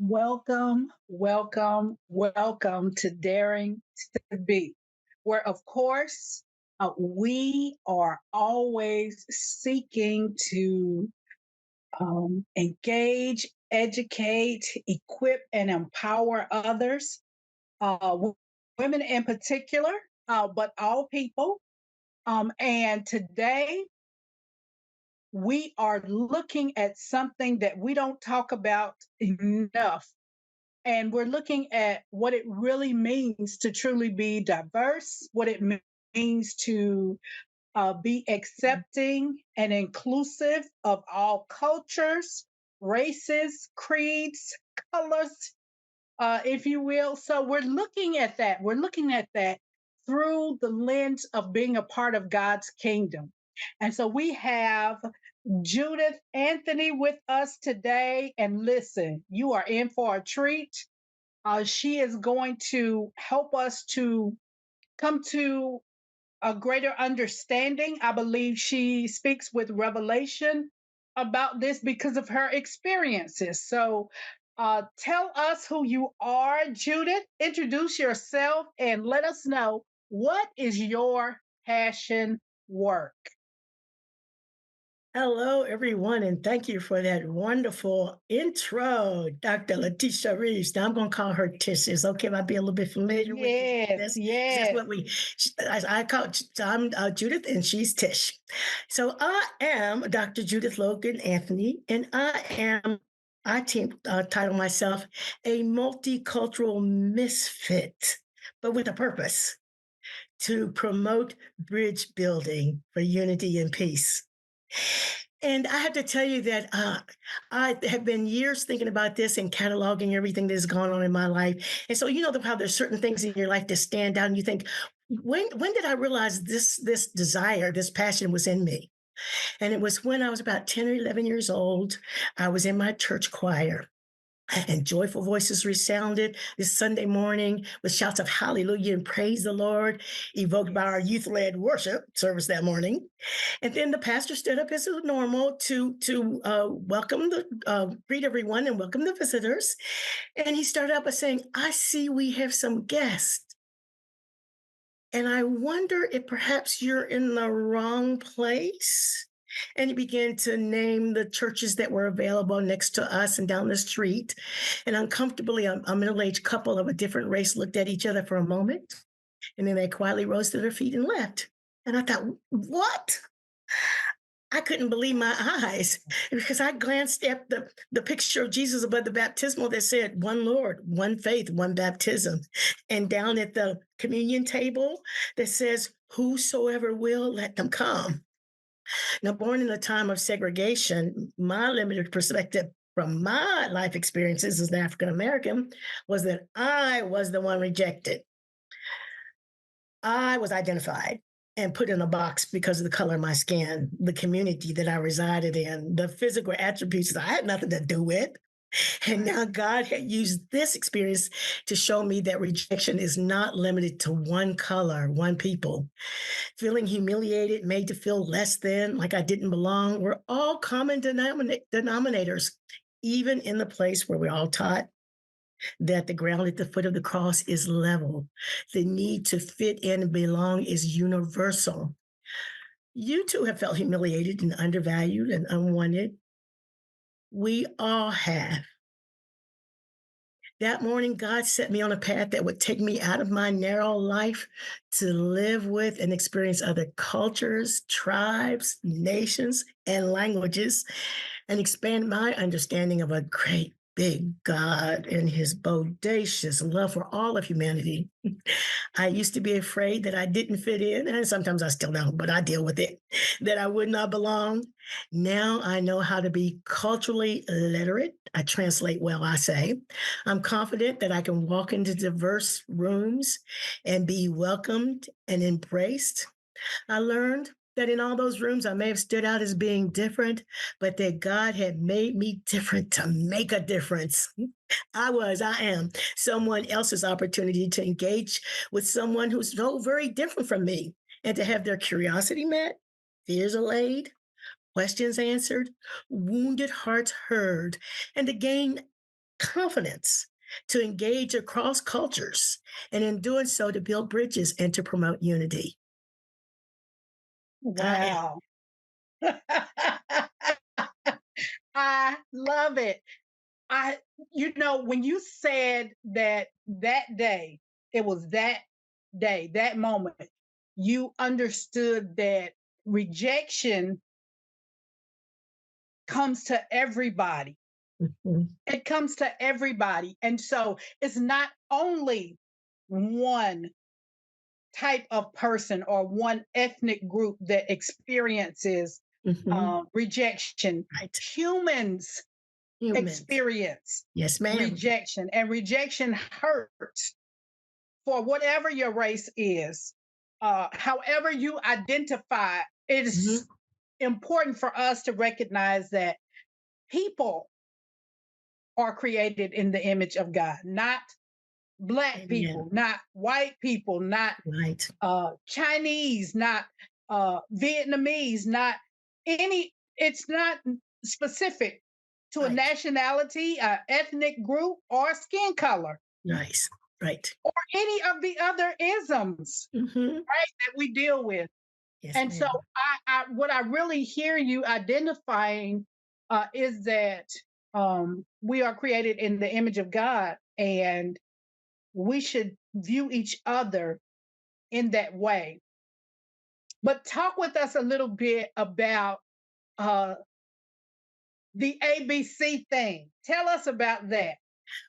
Welcome, welcome, welcome to Daring to Be, where, of course, we are always seeking to engage, educate, equip, and empower others, women in particular, but all people. And today, we are looking at something that we don't talk about enough, and we're looking at what it really means to truly be diverse, what it means to be accepting and inclusive of all cultures, races, creeds, colors, if you will. So we're looking at that. We're looking at that through the lens of being a part of God's kingdom. And so we have Judith Anthony with us today. And listen, you are in for a treat. She is going to help us to come to a greater understanding. I believe she speaks with revelation about this because of her experiences. So, tell us who you are, Judith. Introduce yourself and let us know what is your passion work. Hello, everyone, and thank you for that wonderful intro, Dr. Letitia Reeves. Now I'm going to call her Tish. Is okay if I be a little bit familiar with Yes, this? 'Cause that's yes. what I call, I'm Judith and she's Tish. So I am Dr. Judith Logan Anthony, and I title myself a multicultural misfit, but with a purpose to promote bridge building for unity and peace. And I have to tell you that I have been years thinking about this and cataloging everything that's gone on in my life. And so you know how there's certain things in your life that stand out, and you think, when did I realize this desire, this passion was in me? And it was when I was about 10 or 11 years old. I was in my church choir, and joyful voices resounded this Sunday morning with shouts of hallelujah and praise the Lord, evoked by our youth led worship service that morning. And then the pastor stood up as normal to welcome greet everyone and welcome the visitors. And he started out by saying, "I see we have some guests. And I wonder if perhaps you're in the wrong place." And he began to name the churches that were available next to us and down the street. And uncomfortably, a middle aged couple of a different race looked at each other for a moment. And then they quietly rose to their feet and left. And I thought, what? I couldn't believe my eyes because I glanced at the picture of Jesus above the baptismal that said, "One Lord, one faith, one baptism." And down at the communion table that says, "Whosoever will, let them come." Now, born in a time of segregation, my limited perspective from my life experiences as an African American was that I was the one rejected. I was identified and put in a box because of the color of my skin, the community that I resided in, the physical attributes that I had nothing to do with. And now God had used this experience to show me that rejection is not limited to one color, one people. Feeling humiliated, made to feel less than, like I didn't belong, were all common denominators, even in the place where we're all taught that the ground at the foot of the cross is level. The need to fit in and belong is universal. You too have felt humiliated and undervalued and unwanted. We all have. That morning, God set me on a path that would take me out of my narrow life to live with and experience other cultures, tribes, nations, and languages, and expand my understanding of a great big God and his bodacious love for all of humanity. I used to be afraid that I didn't fit in, and sometimes I still don't, but I deal with it, that I would not belong. Now I know how to be culturally literate. I translate well, I say. I'm confident that I can walk into diverse rooms and be welcomed and embraced. I learned that in all those rooms, I may have stood out as being different, but that God had made me different to make a difference. I am someone else's opportunity to engage with someone who's so very different from me and to have their curiosity met, fears allayed, questions answered, wounded hearts heard, and to gain confidence to engage across cultures, and in doing so, to build bridges and to promote unity. I am. Wow. I love it. I, when you said that day, it was that day, that moment, you understood that rejection comes to everybody. Mhm, It comes to everybody. And so it's not only one type of person or one ethnic group that experiences mhm. rejection. Right. Humans Humans. experience Yes, ma'am. rejection, and rejection hurts for whatever your race is. However you identify, it's Mhm. important for us to recognize that people are created in the image of God, not black Amen. people, not white people, not Right. Chinese, not Vietnamese, not any, it's not specific to a Right. nationality, a ethnic group, or skin color, Nice. Right. or any of the other isms, Mhm. right, that we deal with. Yes, And so ma'am. what I really hear you identifying is that we are created in the image of God, and we should view each other in that way. But talk with us a little bit about uh, the ABC thing. Tell us about that.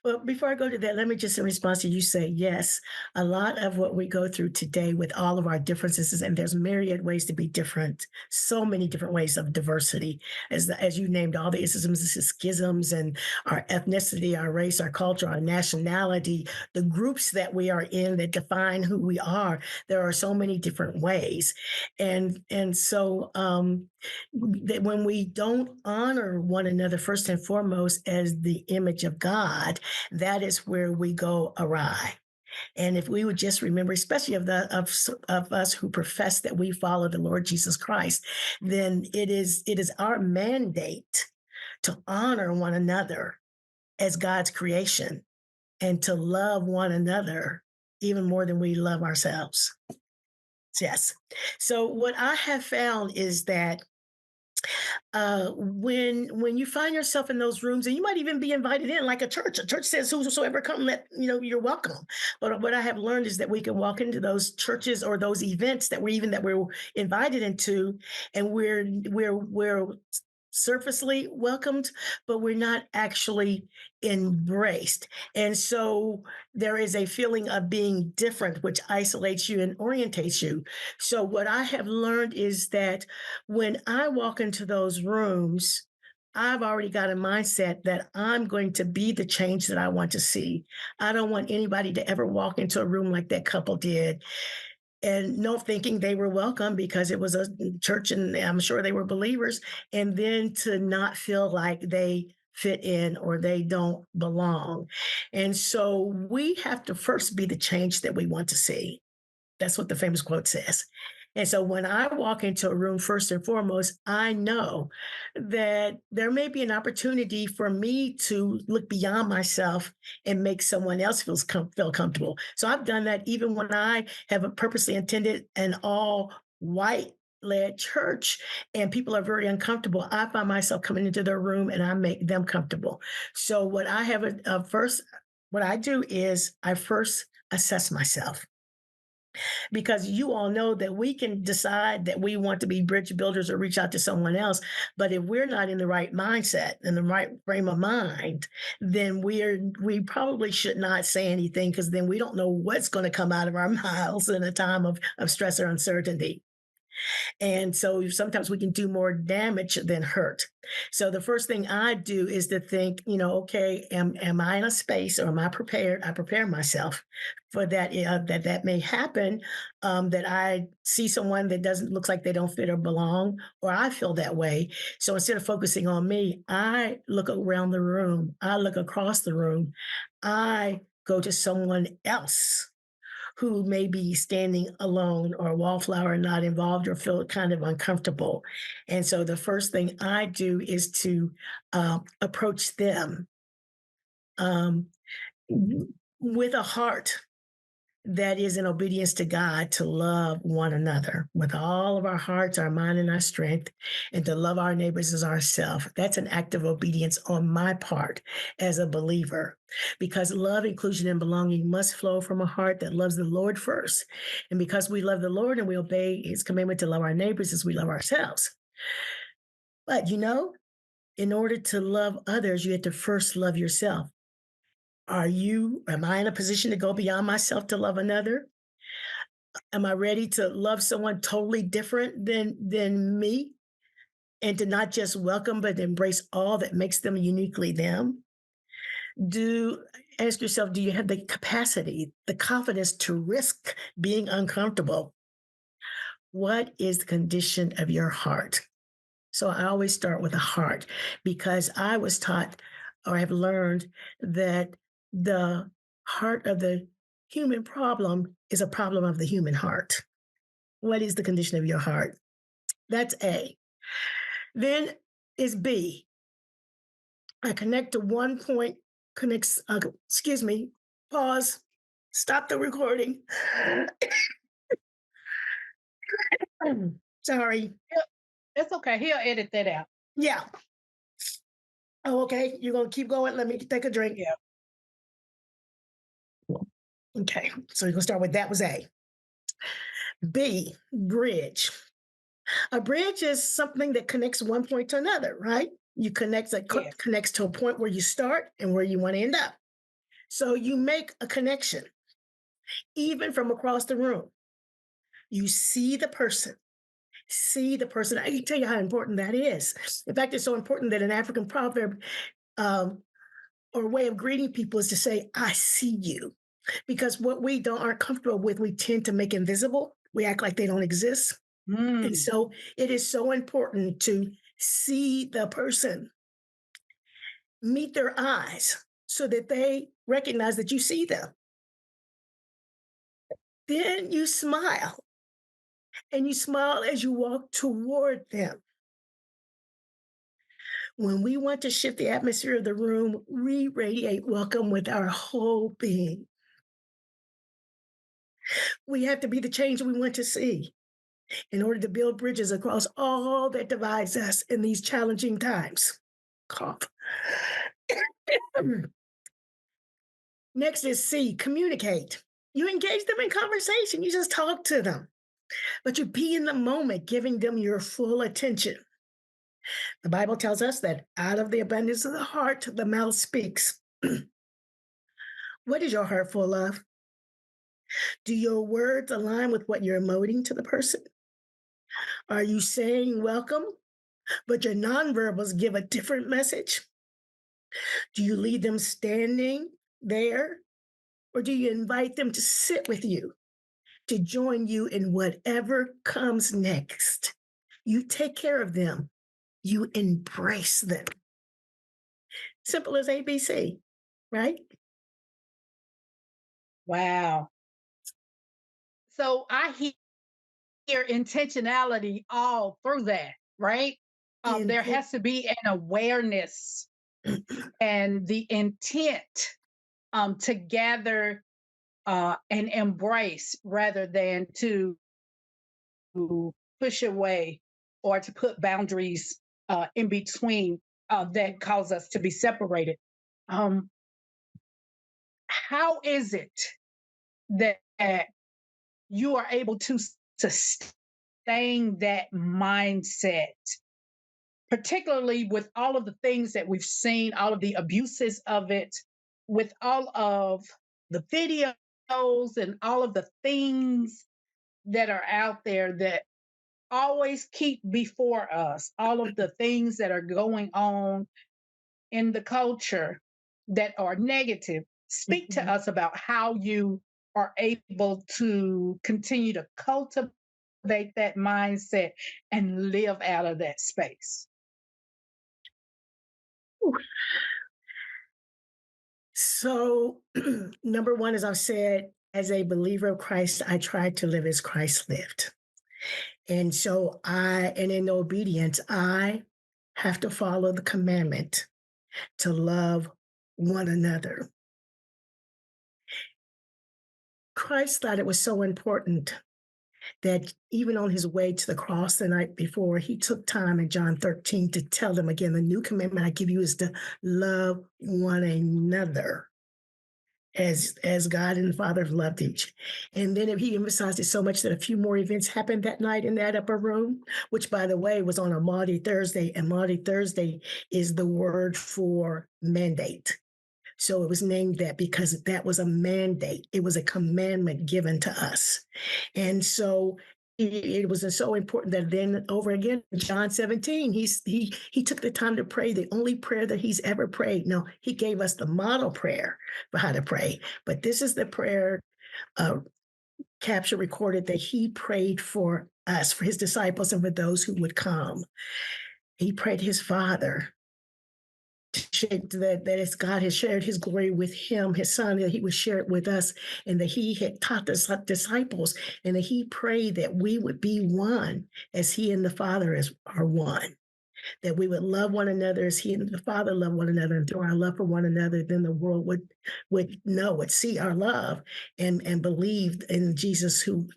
Well, before I go to that, let me just in response to you say, yes, a lot of what we go through today with all of our differences, and there's myriad ways to be different, so many different ways of diversity, as you named all the isms, schisms, and our ethnicity, our race, our culture, our nationality, the groups that we are in that define who we are. There are so many different ways, and so that when we don't honor one another first and foremost as the image of God, that is where we go awry. And if we would just remember, especially of us who profess that we follow the Lord Jesus Christ, then it is our mandate to honor one another as God's creation and to love one another even more than we love ourselves. Yes. So what I have found is that when you find yourself in those rooms, and you might even be invited in, like a church. A church says, "Whosoever come, let you're welcome." But what I have learned is that we can walk into those churches or those events that we're invited into, and we're surfacely welcomed, but we're not actually embraced. And so there is a feeling of being different, which isolates you and orientates you. So what I have learned is that when I walk into those rooms, I've already got a mindset that I'm going to be the change that I want to see. I don't want anybody to ever walk into a room like that couple did and no thinking they were welcome because it was a church and I'm sure they were believers, and then to not feel like they fit in or they don't belong. And so we have to first be the change that we want to see. That's what the famous quote says. And so when I walk into a room, first and foremost, I know that there may be an opportunity for me to look beyond myself and make someone else feel comfortable. So I've done that even when I have purposely attended an all white led church and people are very uncomfortable. I find myself coming into their room and I make them comfortable. So what I do is I first assess myself, because you all know that we can decide that we want to be bridge builders or reach out to someone else. But if we're not in the right mindset and the right frame of mind, then we probably should not say anything, because then we don't know what's going to come out of our mouths in a time of stress or uncertainty. And so sometimes we can do more damage than hurt. So the first thing I do is to think, okay, am I in a space or am I prepared? I prepare myself for that, that may happen, that I see someone that doesn't looks like they don't fit or belong, or I feel that way. So instead of focusing on me, I look around the room, I look across the room, I go to someone else who may be standing alone or a wallflower, not involved, or feel kind of uncomfortable. And so the first thing I do is to approach them um, with a heart that is in obedience to God to love one another with all of our hearts, our mind, and our strength, and to love our neighbors as ourselves. That's an act of obedience on my part as a believer, because love, inclusion, and belonging must flow from a heart that loves the Lord first. And because we love the Lord and we obey his commandment to love our neighbors as we love ourselves. But in order to love others, you have to first love yourself. Am I in a position to go beyond myself to love another? Am I ready to love someone totally different than me and to not just welcome but embrace all that makes them uniquely them? Do Ask yourself, do you have the capacity, the confidence to risk being uncomfortable? What is the condition of your heart? So I always start with a heart because I was taught or have learned that the heart of the human problem is a problem of the human heart. What is the condition of your heart? That's A. Then is B. I connect to one point, excuse me, pause, stop the recording. Sorry. It's okay. He'll edit that out. Yeah. Oh, okay. You're going to keep going. Let me take a drink. Yeah. Okay. So you're going to start with that was A. B, bridge. A bridge is something that connects one point to another, right? You Yes. connects to a point where you start and where you want to end up. So you make a connection, even from across the room. You see the person. I can tell you how important that is. In fact, it's so important that an African proverb um, or way of greeting people is to say, I see you. Because what we aren't comfortable with, we tend to make invisible. We act like they don't exist. And Mm. so it is so important to see the person, meet their eyes so that they recognize that you see them. Then you smile, and you smile as you walk toward them. When we want to shift the atmosphere of the room, we radiate welcome with our whole being. We have to be the change we want to see in order to build bridges across all that divides us in these challenging times. Cough. Next is C, communicate. You engage them in conversation. You just talk to them, but you be in the moment, giving them your full attention. The Bible tells us that out of the abundance of the heart, the mouth speaks. What is your heart full of? Do your words align with what you're emoting to the person? Are you saying welcome, but your nonverbals give a different message? Do you leave them standing there, or do you invite them to sit with you, to join you in whatever comes next? You take care of them, you embrace them. Simple as ABC, right? Wow. So I hear intentionality all through that, right? There Intent. has to be an awareness and the intent to gather and embrace rather than to push away or to put boundaries in between that cause us to be separated. Um, how is it that you are able to sustain that mindset, particularly with all of the things that we've seen, all of the abuses of it, with all of the videos and all of the things that are out there that always keep before us, all of the things that are going on in the culture that are negative. Speak to Mhm. us about how you are able to continue to cultivate that mindset and live out of that space. So, number one, as I've said, as a believer of Christ, I try to live as Christ lived. And so and in obedience, I have to follow the commandment to love one another. Christ thought it was so important that even on his way to the cross the night before, he took time in John 13 to tell them again, the new commandment I give you is to love one another as God and the Father have loved each. And then he emphasized it so much that a few more events happened that night in that upper room, which, by the way, was on a Maundy Thursday. And Maundy Thursday is the word for mandate. So it was named that because that was a mandate. It was a commandment given to us. And so it was so important that then over again, in John 17, he took the time to pray the only prayer that he's ever prayed. Now, he gave us the model prayer for how to pray, but this is the prayer capture recorded that he prayed for us, for his disciples, and for those who would come. He prayed his Father that as God has shared his glory with him, his son, that he would share it with us, and that he had taught the disciples, and that he prayed that we would be one as he and the Father are one. That we would love one another as he and the Father love one another, and through our love for one another, then the world would see our love and believe in Jesus who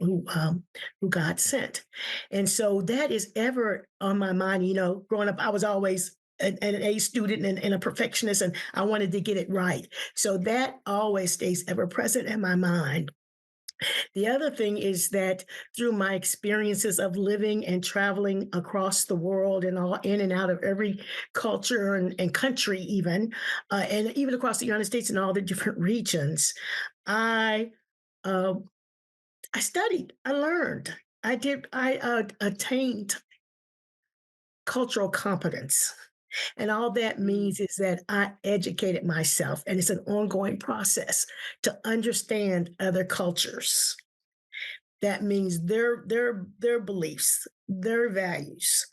God sent. And so that is ever on my mind. Growing up, I was always an A student and a perfectionist, and I wanted to get it right. So that always stays ever present in my mind. The other thing is that through my experiences of living and traveling across the world and all in and out of every culture and country, even, and even across the United States and all the different regions, I uh, I studied, I learned, I attained cultural competence. And all that means is that I educated myself, and it's an ongoing process to understand other cultures. That means their beliefs, their values,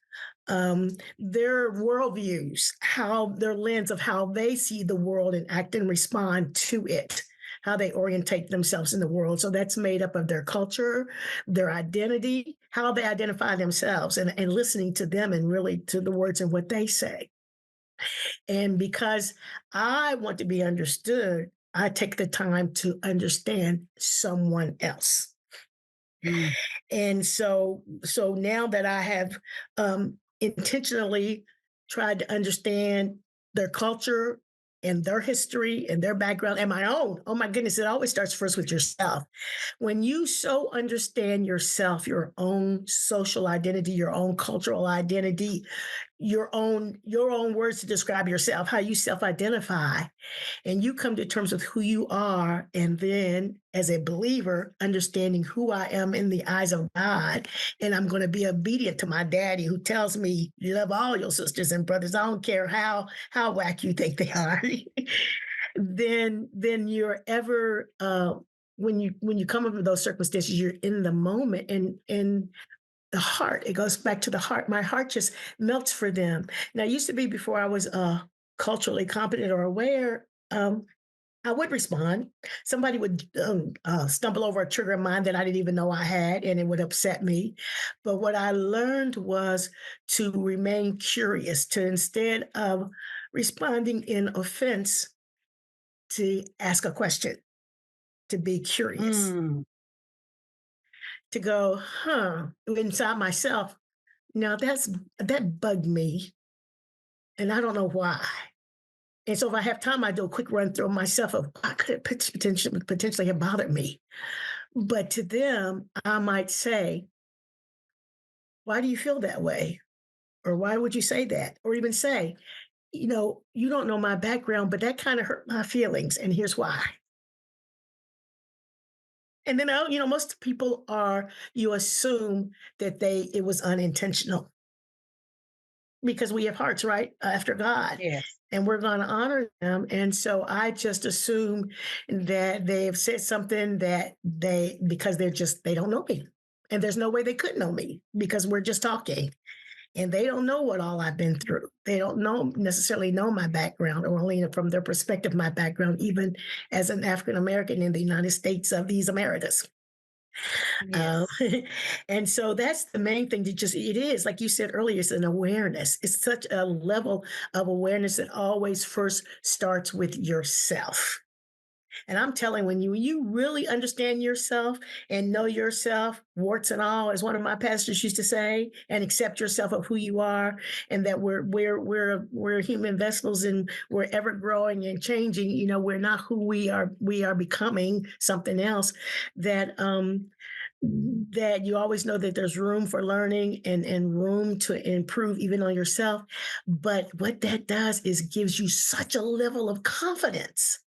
their worldviews, how their lens of how they see the world and act and respond to it, how they orientate themselves in the world. So that's made up of their culture, their identity, how they identify themselves, and listening to them and really to the words and what they say. And because I want to be understood, I take the time to understand someone else. Mm. And so now that I have intentionally tried to understand their culture and their history and their background and my own, oh my goodness, it always starts first with yourself. When you so understand yourself, your own social identity, your own cultural identity, your own words to describe yourself, how you self-identify, and you come to terms with who you are, and then as a believer, understanding who I am in the eyes of God, and I'm going to be obedient to my daddy who tells me you love all your sisters and brothers. I don't care how whack you think they are. then you're ever when you come up with those circumstances, you're in the moment, and the heart, it goes back to the heart. My heart just melts for them. Now, it used to be before I was culturally competent or aware, I would respond. Somebody would stumble over a trigger of mine that I didn't even know I had, and it would upset me. But what I learned was to remain curious, to instead of responding in offense, to ask a question, to be curious, Mm. to go, inside myself. Now that bugged me, and I don't know why. And so if I have time, I do a quick run through myself of how could it potentially have bothered me. But to them, I might say, why do you feel that way? Or why would you say that? Or even say, you don't know my background, but that kind of hurt my feelings. And here's why. And then, most people you assume that it was unintentional because we have hearts, right? After God. Yes. And we're going to honor them. And so I just assume that they've said something because they don't know me. And there's no way they could know me because we're just talking. And they don't know what all I've been through. They don't necessarily know my background, or only from their perspective, my background, even as an African American in the United States of these Americas. Um, Yes. and so that's the main thing, it is, like you said earlier, it's an awareness. It's such a level of awareness that always first starts with yourself. And I'm telling when you really understand yourself and know yourself, warts and all, as one of my pastors used to say, and accept yourself of who you are, and that we're human vessels and we're ever growing and changing. We're not who we are. We are becoming something else. That you always know that there's room for learning and room to improve even on yourself. But what that does is gives you such a level of confidence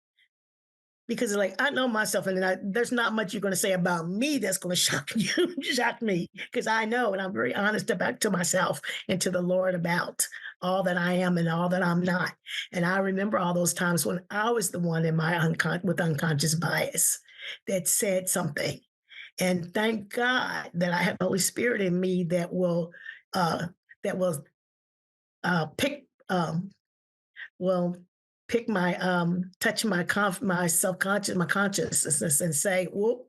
because like I know myself, and there's not much you're going to say about me that's going to shock you, shock me, because I know, and I'm very honest about to myself and to the Lord about all that I am and all that I'm not. And I remember all those times when I was the one in my with unconscious bias that said something, and thank God that I have the Holy Spirit in me uh, that will pick will pick my touch my self-conscious my consciousness and say, well,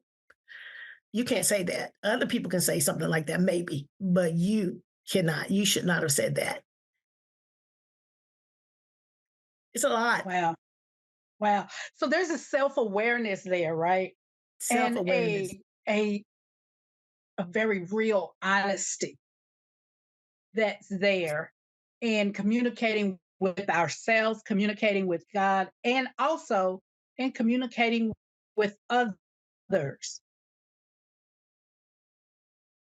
you can't say that. Other people can say something like that maybe, but you cannot. You should not have said that. It's a lot. Wow. Wow. So there's a self-awareness there, right? And Self-awareness. a very real honesty that's there in communicating with ourselves, communicating with God, and also in communicating with others.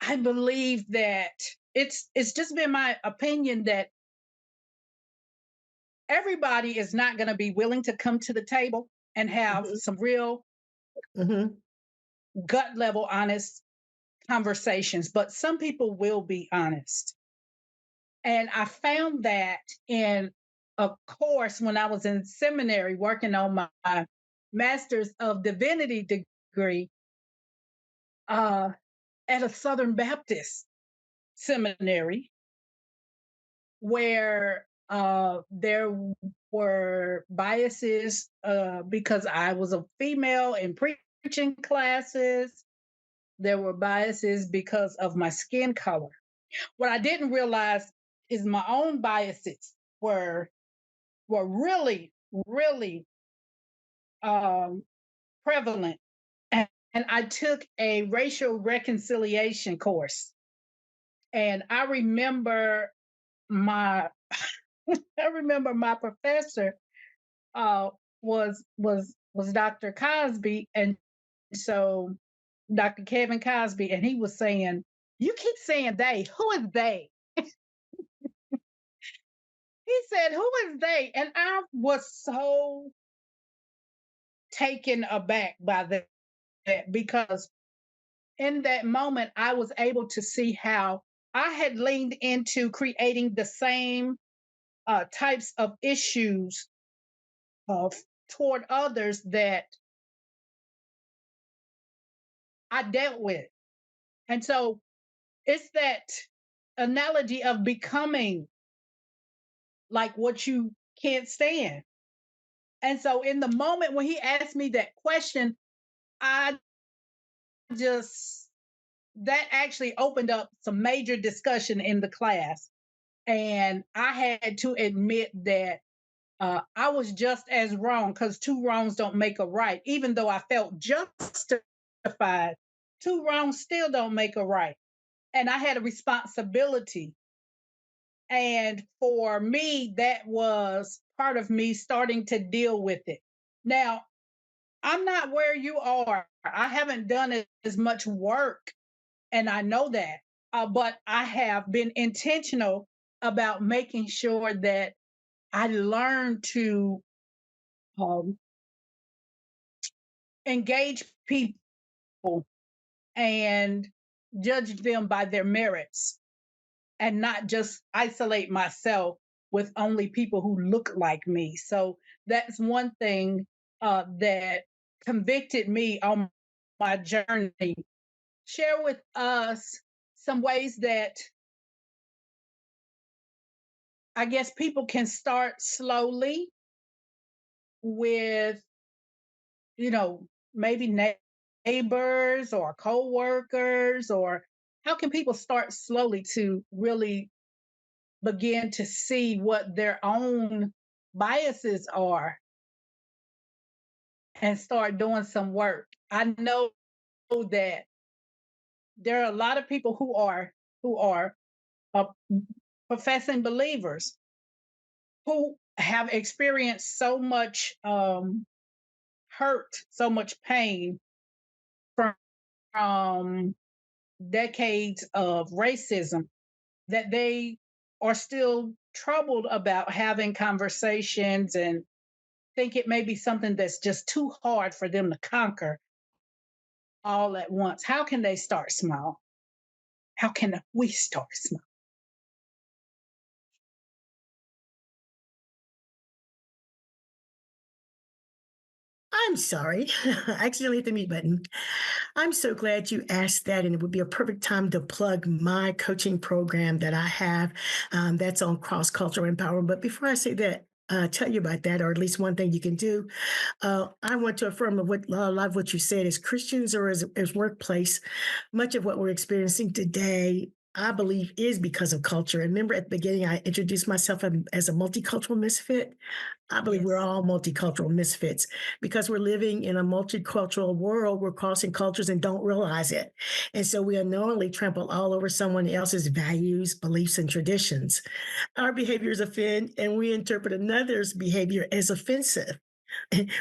I believe that it's just been my opinion that everybody is not going to be willing to come to the table and have Hmm. some real Hmm. gut level honest conversations, but some people will be honest. And I found that in a course when I was in seminary working on my master's of divinity degree uh, at a Southern Baptist seminary, where there were biases because I was a female in preaching classes. There were biases because of my skin color. What I didn't realize is my own biases were really, really um, prevalent. And I took a racial reconciliation course. And my I remember my professor uh, was Dr. Cosby, and so Dr. Kevin Cosby, and he was saying, "You keep saying they. Who is they?" He said, "Who is they?" And I was so taken aback by that because in that moment, I was able to see how I had leaned into creating the same types of issues uh, toward others that I dealt with. And so it's that analogy of becoming like what you can't stand. And so in the moment when he asked me that question, I just, that actually opened up some major discussion in the class. And I had to admit that I was just as wrong because two wrongs don't make a right. Even though I felt justified, two wrongs still don't make a right. And I had a responsibility. And for me, that was part of me starting to deal with it. Now, I'm not where you are. I haven't done as much work, and I know that. But I have been intentional about making sure that I learn to um, engage people and judge them by their merits and not just isolate myself with only people who look like me. So that's one thing that convicted me on my journey. Share with us some ways that I guess people can start slowly with, maybe neighbors or co-workers, or how can people start slowly to really begin to see what their own biases are and start doing some work? I know that there are a lot of people who are uh, professing believers who have experienced so much hurt, so much pain from, from decades of racism, that they are still troubled about having conversations and think it may be something that's just too hard for them to conquer all at once. How can they start small? How can we start small? I'm sorry. I accidentally hit the mute button. I'm so glad you asked that, and it would be a perfect time to plug my coaching program that I have that's on cross cultural empowerment. But before I say that, tell you about that, or at least one thing you can do. I want to affirm of what a lot of what you said as Christians or as workplace. Much of what we're experiencing today, I believe, is because of culture. And remember, at the beginning, I introduced myself as a multicultural misfit. I believe we're Yes. all multicultural misfits because we're living in a multicultural world. We're crossing cultures and don't realize it. And so we unknowingly trample all over someone else's values, beliefs, and traditions. Our behaviors offend, and we interpret another's behavior as offensive.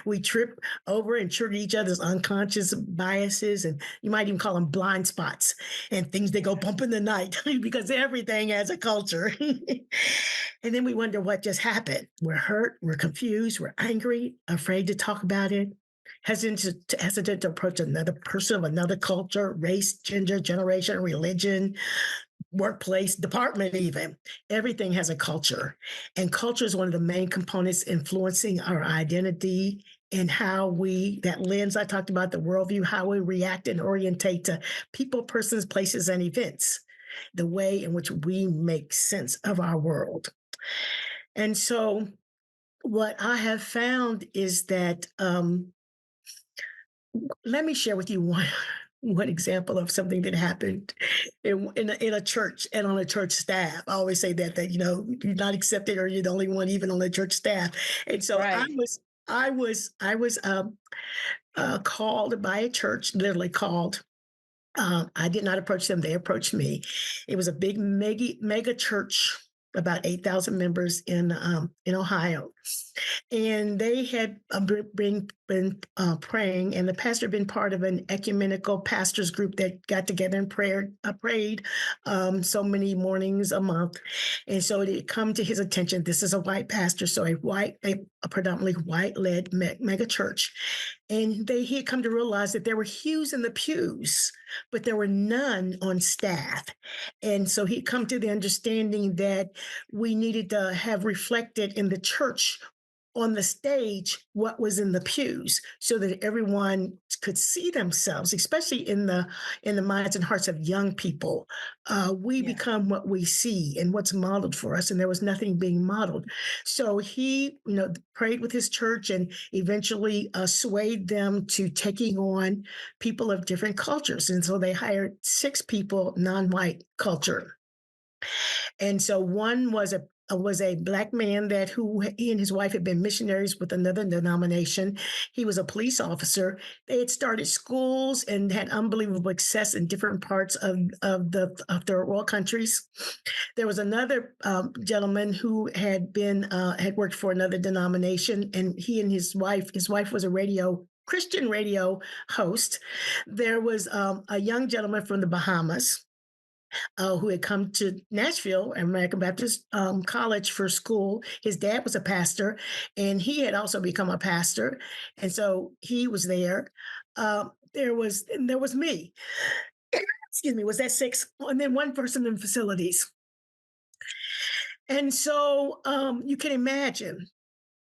We trip over and trigger each other's unconscious biases, and you might even call them blind spots and things that go Yeah. bump in the night because everything has a culture. And then we wonder what just happened. We're hurt, we're confused, we're angry, afraid to talk about it, hesitant to approach another person of another culture, race, gender, generation, religion, workplace, department, even. Everything has a culture. And culture is one of the main components influencing our identity and how we, that lens I talked about, the worldview, how we react and orientate to people, persons, places, and events, the way in which we make sense of our world. And so, what I have found is that let me share with you one example of something that happened in a church and on a church staff. I always say that you're not accepted or you're the only one even on the church staff. And so Right. I was called by a church, literally called. I did not approach them; they approached me. It was a big mega church, about 8,000 members in Ohio, and they had been praying, and the pastor had been part of an ecumenical pastors group that got together and prayed so many mornings a month. And so it had come to his attention. This is a white pastor, so a predominantly white led mega church, and he had come to realize that there were hues in the pews, but there were none on staff. And so he'd come to the understanding that we needed to have reflected in the church on the stage what was in the pews so that everyone could see themselves, especially in the minds and hearts of young people. We Yeah. become what we see and what's modeled for us, and there was nothing being modeled. So he prayed with his church and eventually swayed them to taking on people of different cultures, and so they hired 6 people, non-white culture. And so one was a black man that who he and his wife had been missionaries with another denomination. He was a police officer. They had started schools and had unbelievable success in different parts of their world countries. There was another gentleman who had worked for another denomination, and he and his wife was a Christian radio host. There was a young gentleman from the Bahamas who had come to Nashville, American Baptist College for school. His dad was a pastor, and he had also become a pastor, and so he was there. There was me. Excuse me. Was that 6? And then one person in facilities. And so you can imagine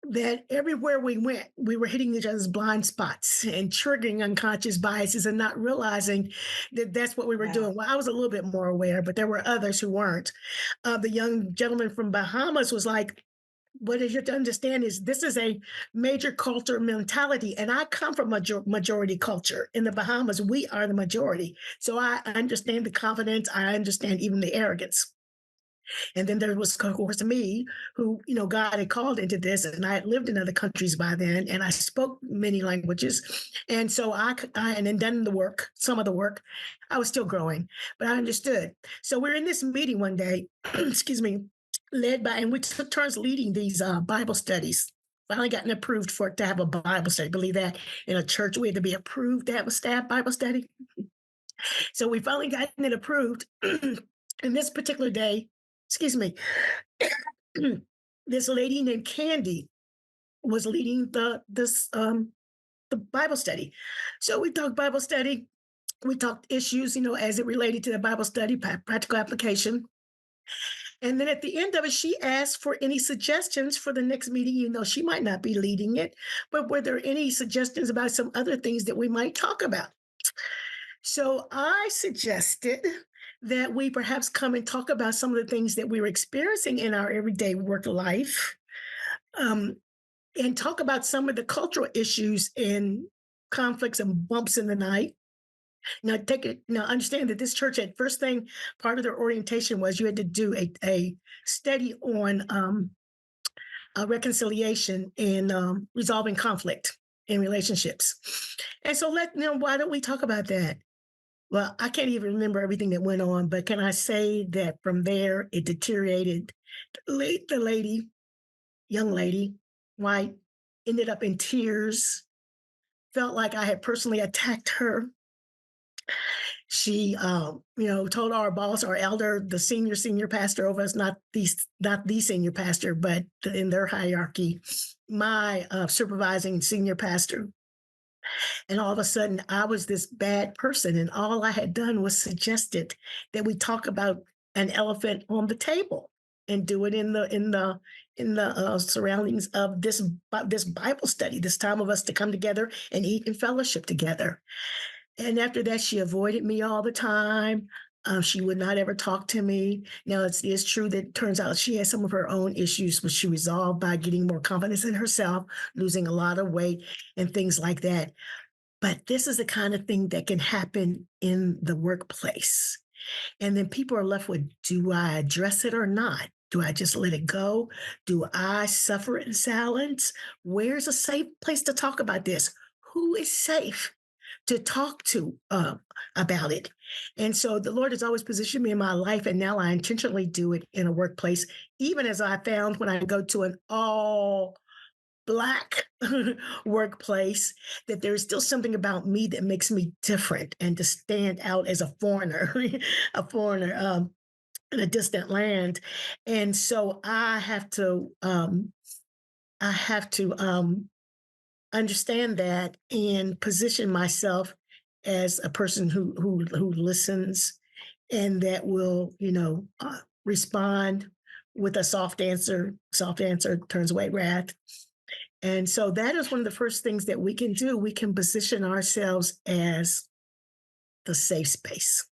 that everywhere we went, we were hitting each other's blind spots and triggering unconscious biases and not realizing that that's what we were Wow. doing. Well, I was a little bit more aware, but there were others who weren't. The young gentleman from Bahamas was like, what you have to understand is this is a major culture mentality, and I come from majority culture. In the Bahamas, we are the majority. So I understand the confidence. I understand even the arrogance. And then there was, of course, me, who, God had called into this, and I had lived in other countries by then, and I spoke many languages. And so and then done the work, some of the work. I was still growing, but I understood. So we're in this meeting one day, excuse me, led by, and we took turns leading these Bible studies. Finally gotten approved to have a Bible study. Believe that in a church we had to be approved to have a staff Bible study. So we finally gotten it approved. And this particular day, excuse me, this lady named Candy was leading the Bible study. So we talked Bible study. We talked issues, as it related to the Bible study, practical application. And then at the end of it, she asked for any suggestions for the next meeting. She might not be leading it, but were there any suggestions about some other things that we might talk about? So I suggested that we perhaps come and talk about some of the things that we were experiencing in our everyday work life, um, and talk about some of the cultural issues and conflicts and bumps in the night. Now understand that this church at first thing, part of their orientation was you had to do a study on reconciliation and resolving conflict in relationships. And so why don't we talk about that? Well, I can't even remember everything that went on, but can I say that from there it deteriorated? The lady, young lady, white, ended up in tears, felt like I had personally attacked her. She, told our boss, our elder, the senior pastor over us, not the senior pastor, but in their hierarchy, my supervising senior pastor. And all of a sudden, I was this bad person, and all I had done was suggested that we talk about an elephant on the table and do it in the surroundings of this Bible study, this time of us to come together and eat and fellowship together. And after that, she avoided me all the time. She would not ever talk to me. Now, it's true that it turns out she has some of her own issues, which she resolved by getting more confidence in herself, losing a lot of weight, and things like that. But this is the kind of thing that can happen in the workplace. And then people are left with, do I address it or not? Do I just let it go? Do I suffer in silence? Where's a safe place to talk about this? Who is safe to talk to about it? And so the Lord has always positioned me in my life, and now I intentionally do it in a workplace, even as I found when I go to an all Black workplace, that there's still something about me that makes me different and to stand out as a foreigner, a foreigner in a distant land. And so I have to understand that and position myself as a person who listens and that will, respond with a soft answer. Soft answer turns away wrath. And so that is one of the first things that we can do. We can position ourselves as the safe space.